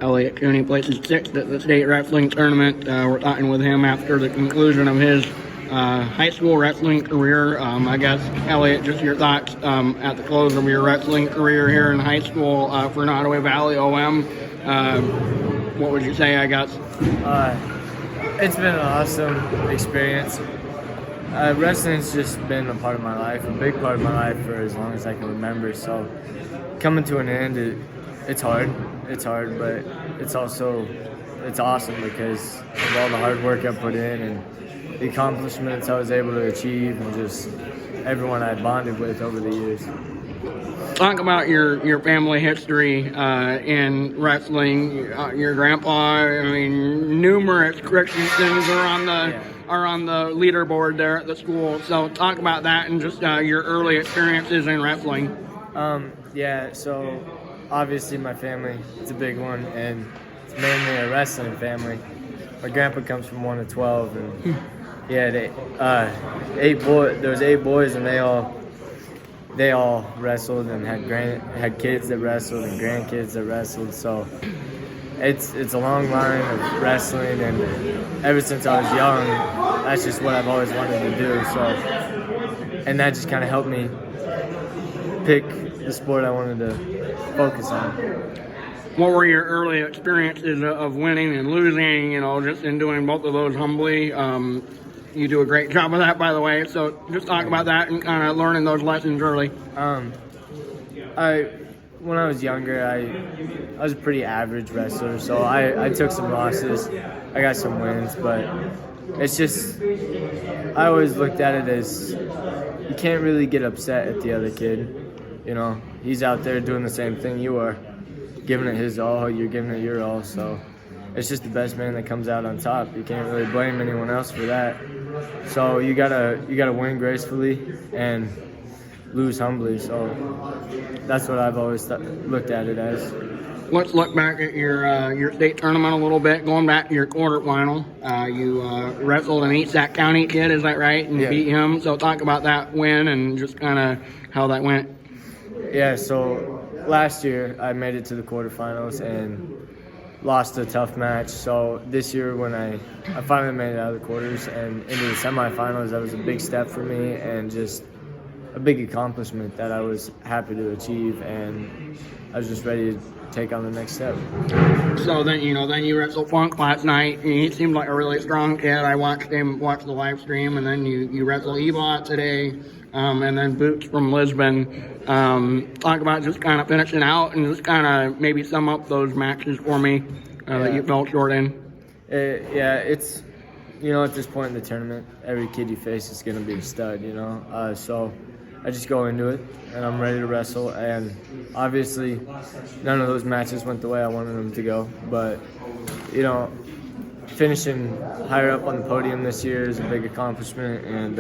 Elliot Cooney places sixth at the state wrestling tournament. We're talking with him after the conclusion of his high school wrestling career. I guess, Elliot, just your thoughts at the close of your wrestling career here in high school for Nottoway Valley OM. What would you say, I guess? It's been an awesome experience. Wrestling's just been a part of my life, a big part of my life for as long as I can remember. So coming to an end, it's hard. It's hard, but it's awesome because of all the hard work I put in and the accomplishments I was able to achieve and just everyone I bonded with over the years. Talk about your family history in wrestling. Your grandpa, I mean, numerous Christiansons are on the leaderboard there at the school. So talk about that and just your early experiences in wrestling. Yeah, so obviously my family, it's a big one, and it's mainly a wrestling family. My grandpa comes from 1 to 12, and he had there was 8 boys, and they all wrestled and had kids that wrestled and grandkids that wrestled. So it's a long line of wrestling, and ever since I was young, that's just what I've always wanted to do. So, and that just kind of helped me pick the sport I wanted to focus on. What were your early experiences of winning and losing, just in doing both of those humbly? You do a great job of that, by the way. So just talk about that and kind of learning those lessons early. When I was younger, I was a pretty average wrestler, so I took some losses. I got some wins, but it's just, I always looked at it as you can't really get upset at the other kid. He's out there doing the same thing you are, giving it his all, you're giving it your all, so it's just the best man that comes out on top. You can't really blame anyone else for that. So you gotta win gracefully and lose humbly. So that's what I've always looked at it as. Let's look back at your state tournament a little bit. Going back to your quarterfinal, you wrestled an East Sac County kid, is that right? And beat him. So talk about that win and just kind of how that went. Yeah. So last year I made it to the quarterfinals and lost a tough match. So this year when I finally made it out of the quarters and into the semifinals, that was a big step for me and just a big accomplishment that I was happy to achieve, and I was just ready to take on the next step. So then you wrestled Funk last night, and he seemed like a really strong kid. I watched the live stream, and then you wrestled Ebot today, and then Boots from Lisbon. Talk about just kind of finishing out and just kind of maybe sum up those matches for me that you fell short in. It's at this point in the tournament, every kid you face is going to be a stud, so I just go into it and I'm ready to wrestle, and obviously none of those matches went the way I wanted them to go, but finishing higher up on the podium this year is a big accomplishment, and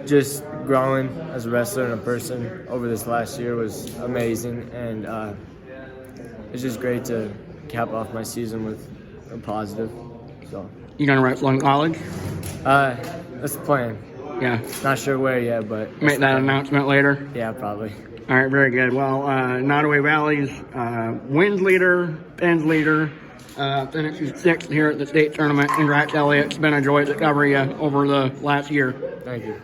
just growing as a wrestler and a person over this last year was amazing, and it's just great to cap off my season with a positive. So you gonna wrestle in college? That's the plan. Yeah. Not sure where yet, but make that announcement later. Yeah, probably. All right, very good. Well, Nottoway Valley's wins leader, pins leader, finishes 6th here at the state tournament. Congrats, Elliot. It's been a joy to cover you over the last year. Thank you.